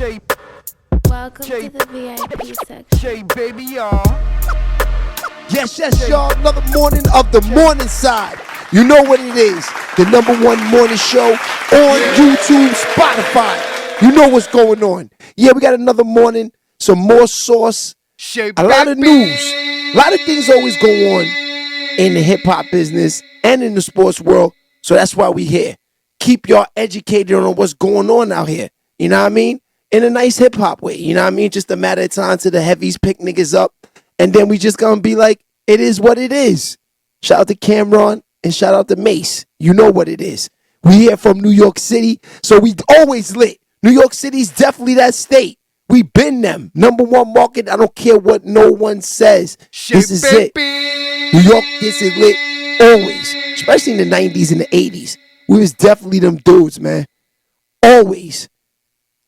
Welcome to the VIP section. Baby, y'all. Yes, y'all. Another morning of the morning side. You know what it is. The #1 morning show on YouTube, Spotify. You know what's going on. Yeah, we got another morning. Some more sauce. A lot of news. A lot of things always go on in the hip-hop business and in the sports world. So that's why we here. Keep y'all educated on what's going on out here. You know what I mean? In a nice hip-hop way. You know what I mean? Just a matter of time till the heavies pick niggas up. And then we just gonna be like, it is what it is. Shout out to Cameron and shout out to Mace. You know what it is. We here from New York City, so we always lit. New York City's definitely that state. We been them. #1 market. I don't care what no one says. This is it. New York gets it lit always. Especially in the 90s and the 80s. We was definitely them dudes, man. Always.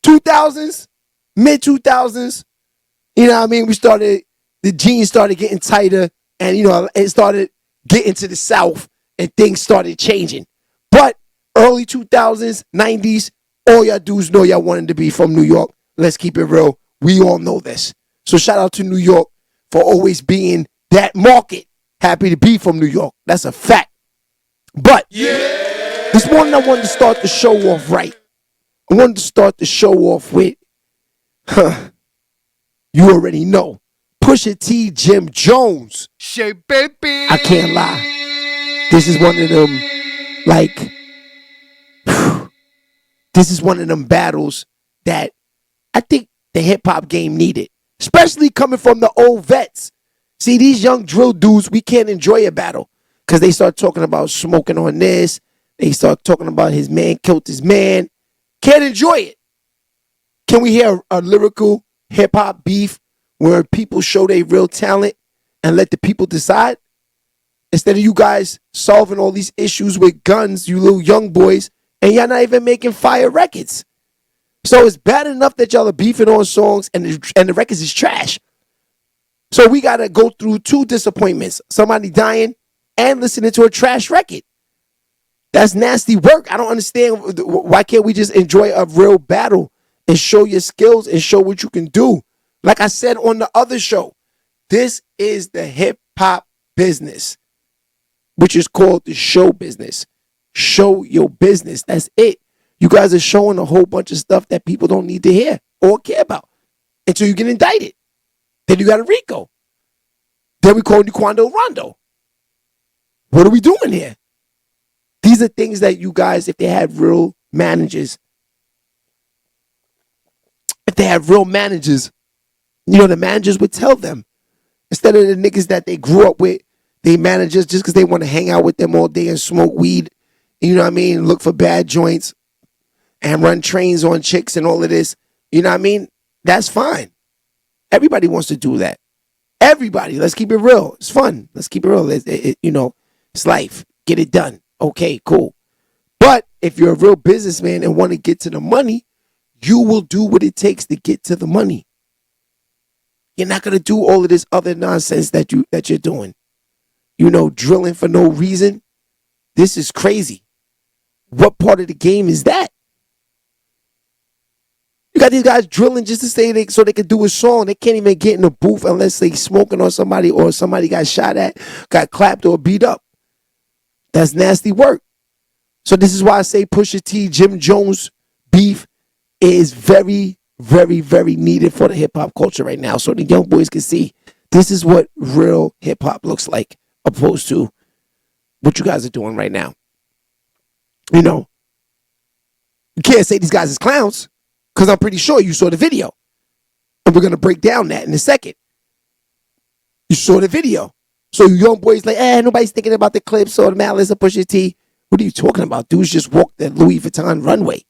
2000s, mid-2000s, you know what I mean? The jeans started getting tighter and, you know, it started getting to the South and things started changing. But early 2000s, 90s, all y'all dudes know y'all wanted to be from New York. Let's keep it real. We all know this. So shout out to New York for always being that market. Happy to be from New York. That's a fact. But this morning I wanted to start the show off right. I wanted to start the show off with, you already know, Pusha T, Jim Jones. I can't lie. This is one of them, like, this is one of them battles that I think the hip-hop game needed, especially coming from the old vets. See, these young drill dudes, we can't enjoy a battle because they start talking about smoking on this. They start talking about his man killed his man. Can't enjoy it. Can we hear a lyrical hip-hop beef where people show their real talent and let the people decide? Instead of you guys solving all these issues with guns, you little young boys, and y'all not even making fire records. So it's bad enough that y'all are beefing on songs and the records is trash. So we got to go through 2 disappointments. Somebody dying and listening to a trash record. That's nasty work. I don't understand. Why can't we just enjoy a real battle and show your skills and show what you can do? Like I said on the other show, this is the hip-hop business, which is called the show business. Show your business. That's it. You guys are showing a whole bunch of stuff that people don't need to hear or care about until you get indicted. Then you got a RICO. Then we call you Quando Rondo. What are we doing here? These are things that you guys, if they had real managers, you know, the managers would tell them. Instead of the niggas that they grew up with, they managers just because they want to hang out with them all day and smoke weed, you know what I mean, look for bad joints and run trains on chicks and all of this, you know what I mean? That's fine. Everybody wants to do that. Everybody. Let's keep it real. It's fun. Let's keep it real. You know, it's life. Get it done. Okay, cool. But if you're a real businessman and want to get to the money, you will do what it takes to get to the money. You're not going to do all of this other nonsense that you're doing. You know, drilling for no reason. This is crazy. What part of the game is that? You got these guys drilling just to say so they can do a song. They can't even get in the booth unless they smoking on somebody or somebody got shot at, got clapped or beat up. That's nasty work. So this is why I say Pusha T, Jim Jones beef is very, very, very needed for the hip-hop culture right now. So the young boys can see this is what real hip-hop looks like opposed to what you guys are doing right now. You know, you can't say these guys is clowns because I'm pretty sure you saw the video. And we're going to break down that in a second. You saw the video. So you young boys like, nobody's thinking about the clips or the malice of Pusha T. What are you talking about? Dudes just walked the Louis Vuitton runway.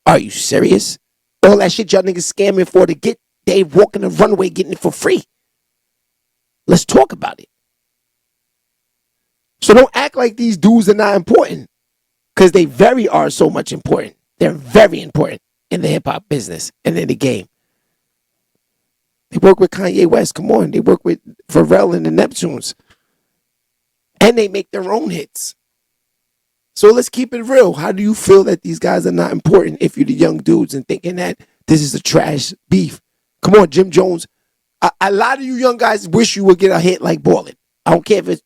Are you serious? All that shit y'all niggas scamming for to get, they walking the runway getting it for free. Let's talk about it. So don't act like these dudes are not important because they very are so much important. They're very important in the hip-hop business and in the game. They work with Kanye West. Come on. They work with Pharrell and the Neptunes. And they make their own hits. So let's keep it real. How do you feel that these guys are not important if you're the young dudes and thinking that this is a trash beef? Come on, Jim Jones. A lot of you young guys wish you would get a hit like Ballin'. I don't care if it's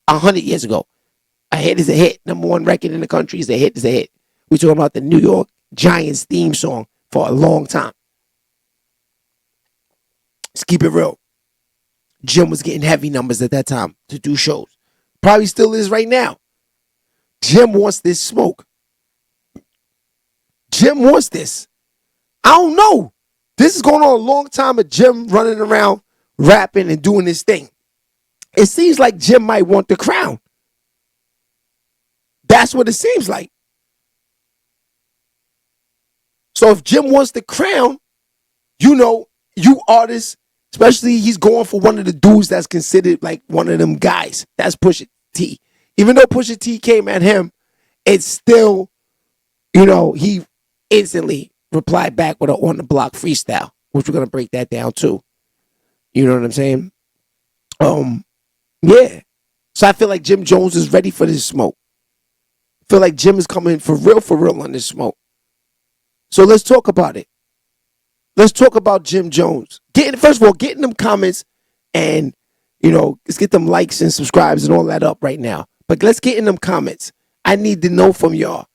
100 years ago. A hit is a hit. Number one record in the country is a hit is a hit. We're talking about the New York Giants theme song for a long time. Let's keep it real. Jim was getting heavy numbers at that time to do shows. Probably still is right now. Jim wants this smoke. Jim wants this. I don't know. This is going on a long time of Jim running around rapping and doing this thing. It seems like Jim might want the crown. That's what it seems like. So if Jim wants the crown, you know, you artists, especially he's going for one of the dudes that's considered like one of them guys. That's Pusha T. Even though Pusha T came at him, it's still, you know, he instantly replied back with an on the block freestyle, which we're going to break that down too. You know what I'm saying? Yeah. So I feel like Jim Jones is ready for this smoke. I feel like Jim is coming for real on this smoke. So let's talk about it. Let's talk about Jim Jones. First of all, get in them comments and, you know, let's get them likes and subscribes and all that up right now. But let's get in them comments. I need to know from y'all,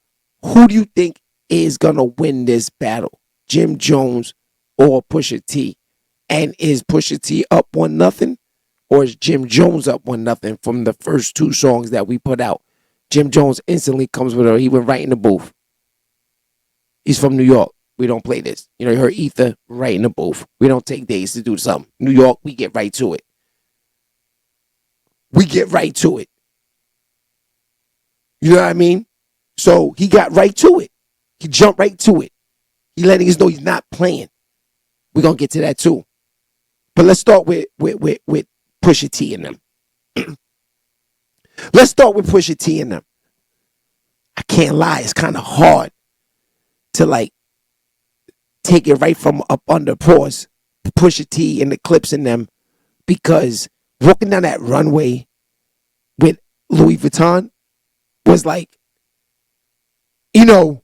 who do you think is going to win this battle? Jim Jones or Pusha T? And is Pusha T up 1-0? Or is Jim Jones up 1-0 from the first two songs that we put out? Jim Jones instantly comes with her. He went right in the booth. He's from New York. We don't play this. You know, you heard Ether right in the booth. We don't take days to do something. New York, we get right to it. We get right to it. You know what I mean? So he got right to it. He jumped right to it. He letting us know he's not playing. We're going to get to that too. But let's start with Pusha T and them. Let's start with Pusha T and them. I can't lie. It's kind of hard to like take it right from up under pause, Pusha T and the clips in them, because walking down that runway with Louis Vuitton was like, you know,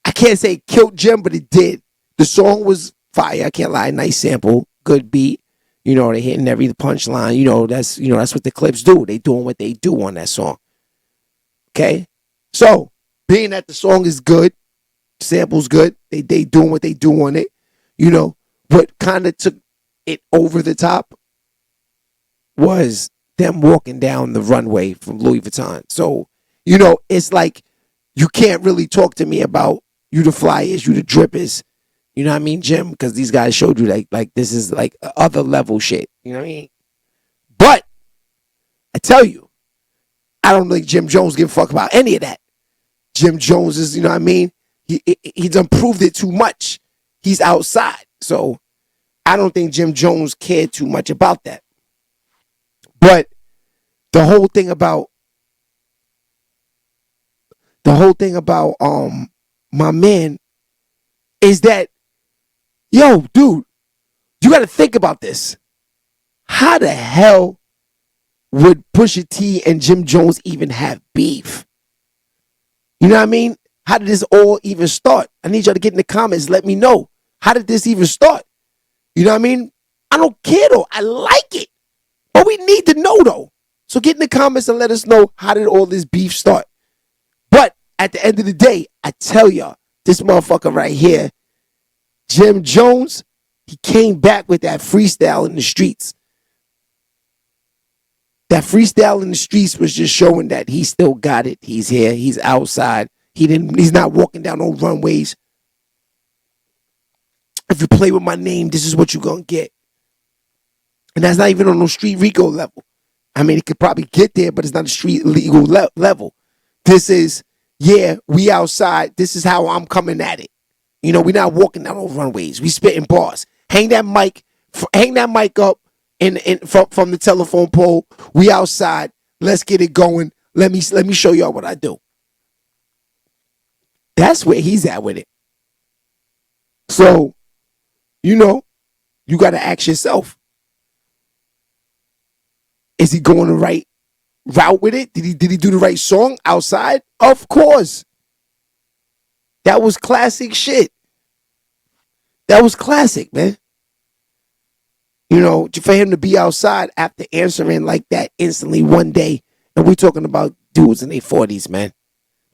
I can't say it killed Jim, but it did. The song was fire. I can't lie. Nice sample, good beat. You know, they hitting every punchline. You know, that's what the clips do. They doing what they do on that song. Okay, so being that the song is good, sample's good, they doing what they do on it. You know, what kind of took it over the top was them walking down the runway from Louis Vuitton. So, you know, it's like you can't really talk to me about you the flyers, you the drippers. You know what I mean, Jim? Because these guys showed you like this is like other level shit. You know what I mean? But I tell you, I don't think Jim Jones give a fuck about any of that. Jim Jones is, you know what I mean? He done proved it too much. He's outside. So I don't think Jim Jones cared too much about that. But the whole thing about my man is that, yo, dude, you got to think about this. How the hell would Pusha T and Jim Jones even have beef? You know what I mean? How did this all even start? I need y'all to get in the comments. Let me know. How did this even start? You know what I mean? I don't care, though. I like it. But we need to know, though. So get in the comments and let us know, how did all this beef start? But at the end of the day, I tell y'all, this motherfucker right here, Jim Jones, he came back with that freestyle in the streets. That freestyle in the streets was just showing that he still got it. He's here. He's outside. He's not walking down no runways. If you play with my name, this is what you're going to get. And that's not even on no street Rico level. I mean, it could probably get there, but it's not a street legal level. This is, yeah, we outside. This is how I'm coming at it. You know, we're not walking down those runways. We spitting bars. Hang that mic up from the telephone pole. We outside. Let's get it going. Let me show y'all what I do. That's where he's at with it. So, you know, you got to ask yourself, is he going the right route with it? Did he do the right song outside? Of course. That was classic shit. That was classic, man. You know, for him to be outside after answering like that instantly one day. And we're talking about dudes in their 40s, man.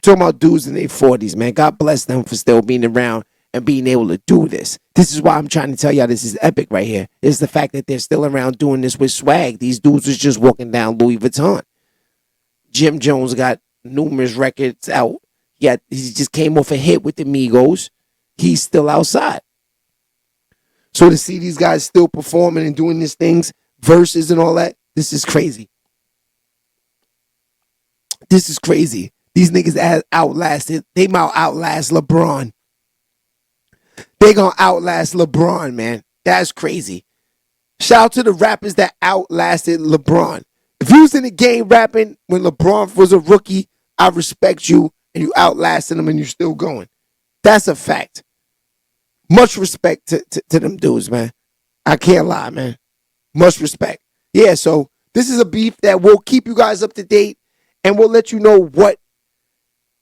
Talking about dudes in their 40s, man. God bless them for still being around and being able to do this. This is why I'm trying to tell y'all this is epic right here. It's the fact that they're still around doing this with swag. These dudes was just walking down Louis Vuitton. Jim Jones got numerous records out. He just came off a hit with the Migos. He's still outside. So to see these guys still performing and doing these things, verses and all that, this is crazy. This is crazy. These niggas outlasted. They might outlast LeBron. They gonna outlast LeBron, man. That's crazy. Shout out to the rappers that outlasted LeBron. If you was in the game rapping when LeBron was a rookie, I respect you and you outlasted him and you're still going. That's a fact. Much respect to them dudes, man. I can't lie, man. Much respect. Yeah, so this is a beef that will keep you guys up to date and we'll let you know what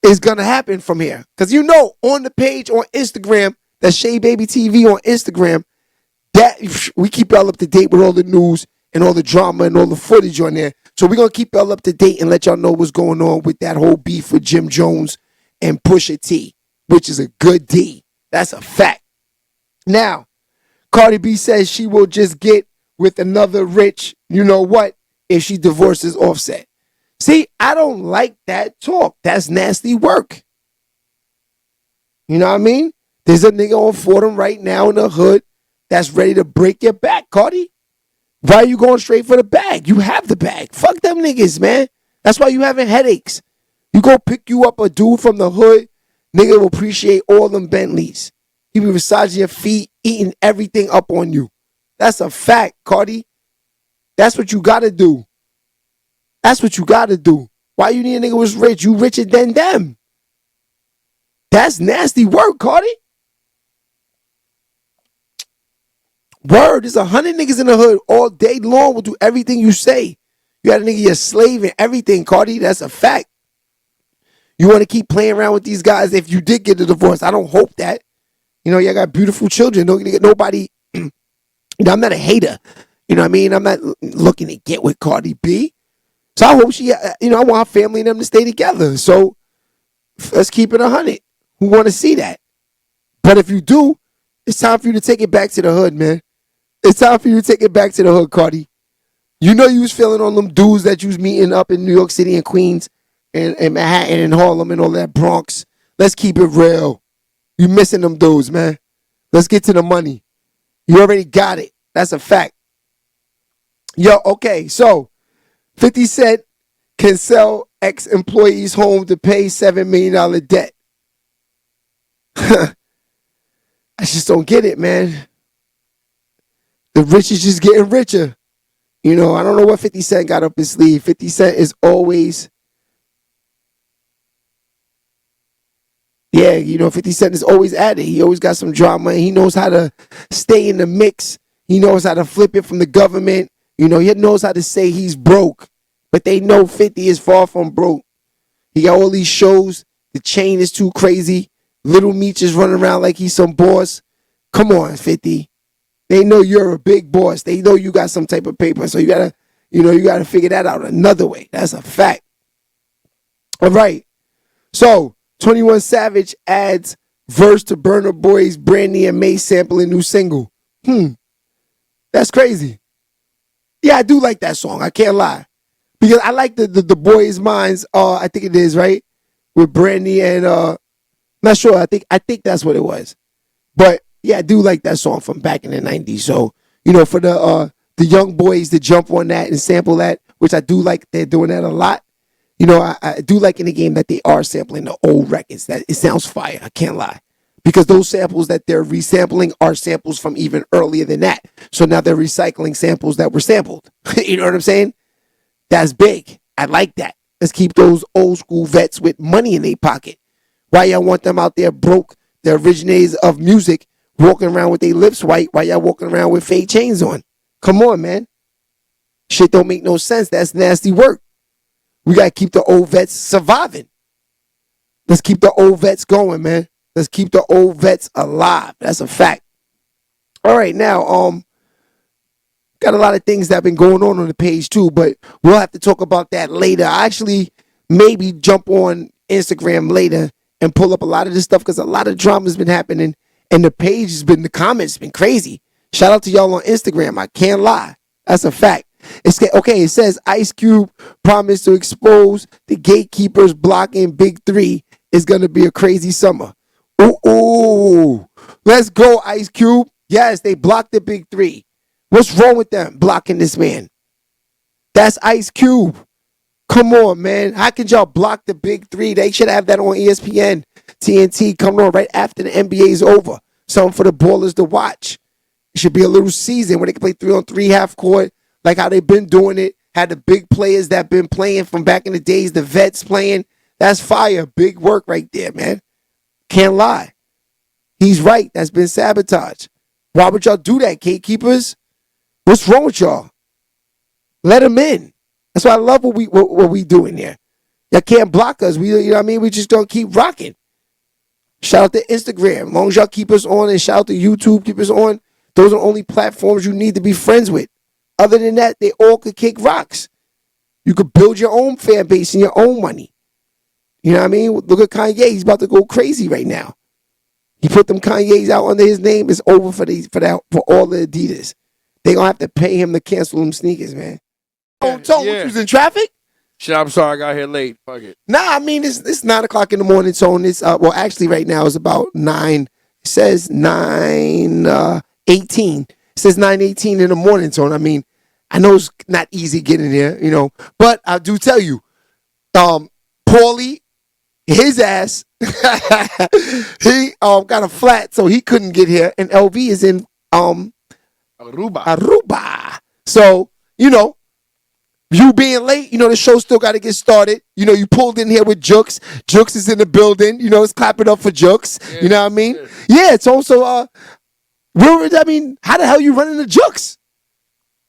is going to happen from here. Because you know, on the page on Instagram, that's SHEABABYTV on Instagram, that we keep y'all up to date with all the news and all the drama and all the footage on there. So we're going to keep y'all up to date and let y'all know what's going on with that whole beef with Jim Jones and Pusha T, which is a good D. That's a fact. Now, Cardi B says she will just get with another rich, you know what, if she divorces Offset. See, I don't like that talk. That's nasty work. You know what I mean? There's a nigga on Fordham right now in the hood that's ready to break your back, Cardi. Why are you going straight for the bag? You have the bag. Fuck them niggas, man. That's why you having headaches. You go pick you up a dude from the hood, nigga will appreciate all them Bentleys. He be massaging your feet, eating everything up on you. That's a fact, Cardi. That's what you gotta do. That's what you gotta do. Why you need a nigga was rich? You richer than them. That's nasty work, Cardi. Word, there's 100 niggas in the hood all day long will do everything you say. You got a nigga, you're a slave and everything, Cardi. That's a fact. You want to keep playing around with these guys if you did get a divorce. I don't hope that. You know, y'all got beautiful children. Don't get nobody. You know, I'm not a hater. You know what I mean? I'm not looking to get with Cardi B. So I hope she, you know, I want her family and them to stay together. So let's keep it 100. Who want to see that? But if you do, it's time for you to take it back to the hood, man. It's time for you to take it back to the hood, Cardi. You know you was feeling on them dudes that you was meeting up in New York City and Queens and Manhattan and Harlem and all that Bronx. Let's keep it real. You missing them dudes, man. Let's get to the money. You already got it. That's a fact. Yo, okay, so 50 Cent can sell ex-employees home to pay $7 million debt. I just don't get it, man. The rich is just getting richer. You know, I don't know what 50 Cent got up his sleeve. 50 Cent is always, yeah, you know, 50 Cent is always at it. He always got some drama. He knows how to stay in the mix. He knows how to flip it from the government. You know, he knows how to say he's broke. But they know 50 is far from broke. He got all these shows. The chain is too crazy. Little Meech is running around like he's some boss. Come on, 50. They know you're a big boss. They know you got some type of paper. So you gotta figure that out another way. That's a fact. All right. So 21 Savage adds verse to Burna Boy's Brandy and May sampling new single. That's crazy. Yeah, I do like that song. I can't lie. Because I like the Boys Minds, I think it is, right? With Brandy and not sure. I think that's what it was. But yeah, I do like that song from back in the 90s. So, you know, for the young boys to jump on that and sample that, which I do like, they're doing that a lot. You know, I do like in the game that they are sampling the old records. That it sounds fire. I can't lie. Because those samples that they're resampling are samples from even earlier than that. So now they're recycling samples that were sampled. You know what I'm saying? That's big. I like that. Let's keep those old school vets with money in their pocket. Why y'all want them out there broke, the originators of music, walking around with their lips white while y'all walking around with fake chains on? Come on, man. Shit don't make no sense. That's nasty work. We got to keep the old vets surviving. Let's keep the old vets going, man. Let's keep the old vets alive. That's a fact. All right, now, got a lot of things that have been going on the page too, but we'll have to talk about that later. I actually maybe jump on Instagram later and pull up a lot of this stuff because a lot of drama has been happening, and the page has been, the comments have been crazy. Shout out to y'all on Instagram. I can't lie. That's a fact. Okay, it says Ice Cube promised to expose the gatekeepers blocking Big 3. Is going to be a crazy summer. Ooh. Let's go, Ice Cube. Yes, they blocked the Big 3. What's wrong with them blocking this man? That's Ice Cube. Come on, man. How could y'all block the Big 3? They should have that on ESPN, TNT, coming on right after the NBA is over. Something for the ballers to watch. It should be a little season where they can play 3-on-3 half court, like how they've been doing it. Had the big players that been playing from back in the days, the vets playing. That's fire. Big work right there, man. Can't lie. He's right. That's been sabotaged. Why would y'all do that, gatekeepers? What's wrong with y'all? Let them in. That's why I love what we doing here. Y'all can't block us. You know what I mean? We just don't keep rocking. Shout out to Instagram. As long as y'all keep us on, and shout out to YouTube, keep us on. Those are the only platforms you need to be friends with. Other than that, they all could kick rocks. You could build your own fan base and your own money. You know what I mean? Look at Kanye. He's about to go crazy right now. He put them Kanye's out under his name. It's over for all the Adidas. They gonna have to pay him to cancel them sneakers, man. Oh, Tone, yeah. you was in traffic? Shit, I'm sorry I got here late. Fuck it. Nah, I mean it's 9 o'clock in the morning, Tone. It's well, actually, right now it's about 9. It says 9:18. It says 9:18 in the morning, Tone. I mean, I know it's not easy getting here, you know, but I do tell you, Paulie, his ass, he got a flat, so he couldn't get here, and LV is in Aruba. So, you know, you being late, you know, the show still got to get started. You know, you pulled in here with Jux. Jux is in the building. You know, it's clapping up for Jux. Yeah, you know what I mean? Yeah, it's also, how the hell you running the Jux?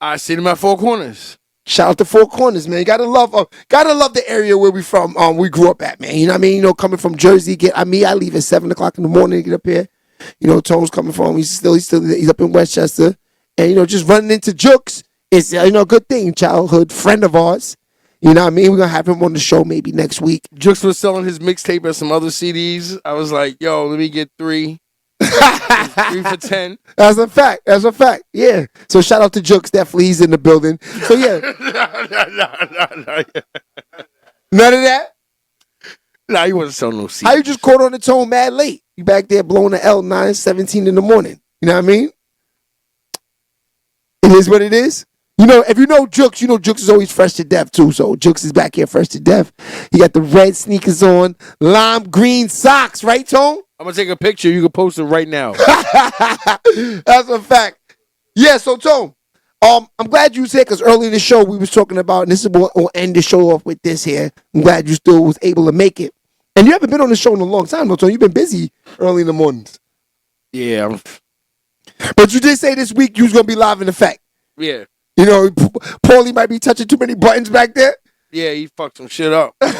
I see them at Four Corners. Shout out to Four Corners, man. Gotta love the area where we from. We grew up at, man. You know what I mean? You know, coming from Jersey, I leave at 7 o'clock in the morning to get up here. You know, Tone's coming from. He's up in Westchester, and you know, just running into Jux is a good thing. Childhood friend of ours. You know what I mean? We're gonna have him on the show maybe next week. Jux was selling his mixtape and some other CDs. I was like, yo, let me get 3. 3 for 10. That's a fact. Yeah. So shout out to Jux. Definitely, he's in the building. So yeah. None of that. Nah, he wasn't selling no CDs. How you just caught on the Tone mad late? You back there blowing the L 9:17 in the morning. You know what I mean? It is what it is. You know, if you know Jux, you know Jux is always fresh to death too. So Jux is back here fresh to death. He got the red sneakers on, lime green socks, right, Tone? I'm gonna take a picture. You can post it right now. That's a fact. Yeah, so Tone, I'm glad you said, because early in the show we was talking about, and this is what we'll end the show off with this here. I'm glad you still was able to make it. And you haven't been on the show in a long time, though, Tone. You've been busy early in the mornings. Yeah. But you did say this week you was gonna be live in effect. Yeah. You know, Paulie might be touching too many buttons back there. Yeah, he fucked some shit up. That's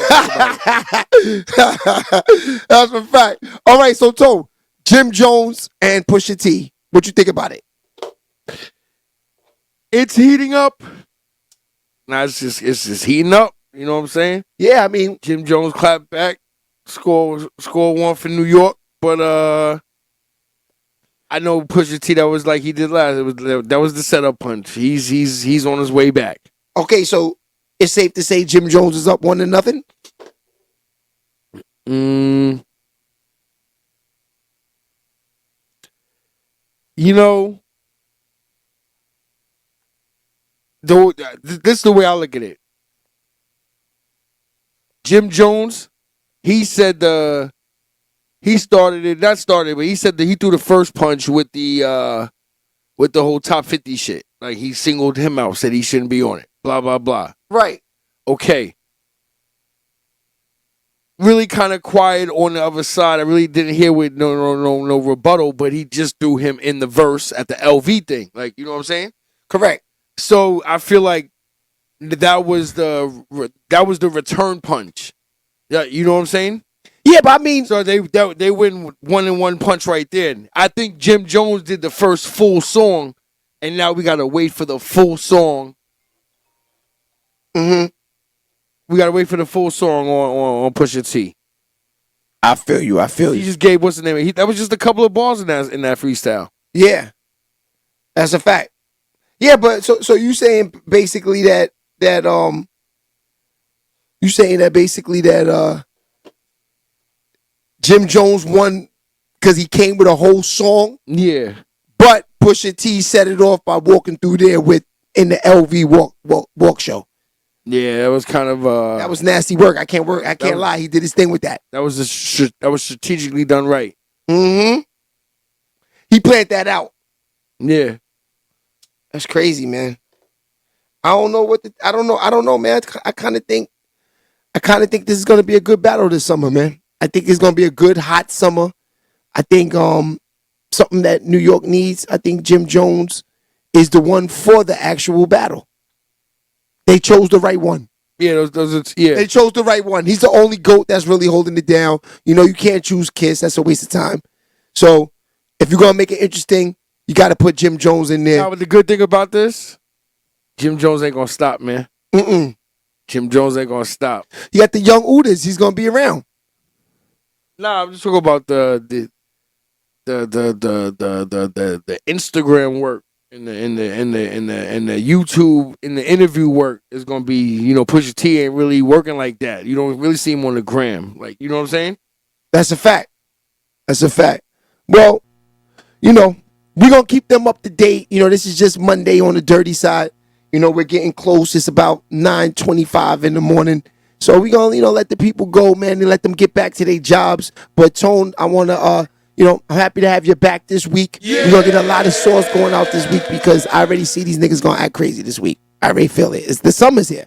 a fact. All right, so Tone, Jim Jones and Pusha T. What you think about it? It's heating up. Nah, it's just heating up. You know what I'm saying? Yeah, I mean, Jim Jones clapped back, score 1 for New York, but I know Pusha T, that was like he did last. That was the setup punch. He's on his way back. Okay, so it's safe to say Jim Jones is up 1-0? You know, this is the way I look at it. Jim Jones, he said he started it. Not started, but he said that he threw the first punch with the whole top 50 shit. Like he singled him out, said he shouldn't be on it. Blah blah blah. Right. Okay. Really kind of quiet on the other side. I really didn't hear with no rebuttal, but he just threw him in the verse at the LV thing. Like, you know what I'm saying? Correct. So I feel like that was the return punch. Yeah, you know what I'm saying? Yeah, but I mean, So they win 1-in-1 punch right there. I think Jim Jones did the first full song, and now we gotta wait for the full song. mm-hmm. We gotta wait for the full song on Pusha T. I feel you. He just gave what's the name? That was just a couple of bars in that freestyle. Yeah, that's a fact. Yeah, but so you saying basically that you saying that basically that Jim Jones won because he came with a whole song, Yeah. but Pusha T set it off by walking through there in the LV walk show. Yeah, that was kind of That was nasty work. I can't lie. He did his thing with that. that was strategically done right. Mm-hmm. He planned that out. Yeah. That's crazy, man. I don't know, man. I kind of think this is gonna be a good battle this summer, man. I think it's gonna be a good hot summer. I think something that New York needs. I think Jim Jones is the one for the actual battle. They chose the right one. Yeah, They chose the right one. He's the only GOAT that's really holding it down. You know, you can't choose Kiss. That's a waste of time. So if you're gonna make it interesting, you got to put Jim Jones in there. Now, but the good thing about this, Jim Jones ain't gonna stop, man. Jim Jones ain't gonna stop. You got the young Udas. He's gonna be around. Nah, I'm just talking about the Instagram work and the YouTube in the interview work is gonna be, you know, Pusha T ain't really working like that. You don't really see him on the gram, like, you know what I'm saying? That's a fact. That's a fact. Well, you know, we're gonna keep them up to date. You know, this is just Monday on the dirty side. You know, we're getting close. It's about 9:25 in the morning. So we're gonna, you know, let the people go, man, and let them get back to their jobs. But Tone, I wanna you know, I'm happy to have you back this week. Yeah. We're gonna get a lot of sauce going out this week because I already see these niggas gonna act crazy this week. I already feel it. It's the summer's here.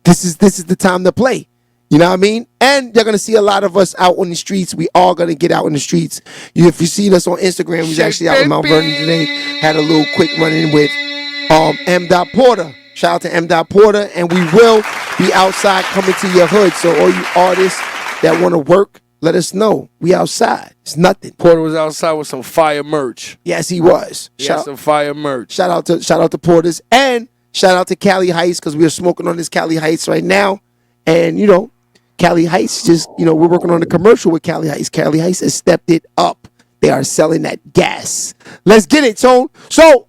This is the time to play. You know what I mean? And you're gonna see a lot of us out on the streets. We all gonna get out in the streets. If you seen us on Instagram, we was actually out in Mount Vernon today. Had a little quick run-in with M. Porter. Shout out to M. Porter, and we will be outside coming to your hood. So all you artists that want to work, let us know. We outside. It's nothing. Porter was outside with some fire merch. Yes, he was. Some fire merch. Shout out to Porters, and shout out to Cali Heights because we are smoking on this Cali Heights right now. And you know, Cali Heights just, you know, we're working on a commercial with Cali Heights. Cali Heights has stepped it up. They are selling that gas. Let's get it, Tone. So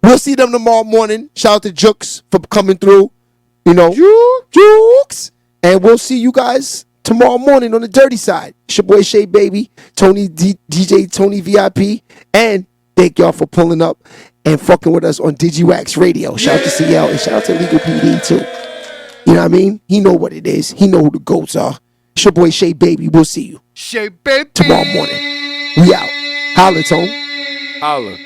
we'll see them tomorrow morning. Shout out to Jukes for coming through. You know, Jukes. And we'll see you guys tomorrow morning on the dirty side. It's your boy Shay Baby, Tony DJ Tony VIP, and thank y'all for pulling up and fucking with us on DigiWax Radio. Shout out to CL and shout out to Legal PD too. You know what I mean? He know what it is. He know who the goats are. It's your boy Shay Baby. We'll see you Shay Baby tomorrow morning. We out. Holla, Tone. Holla.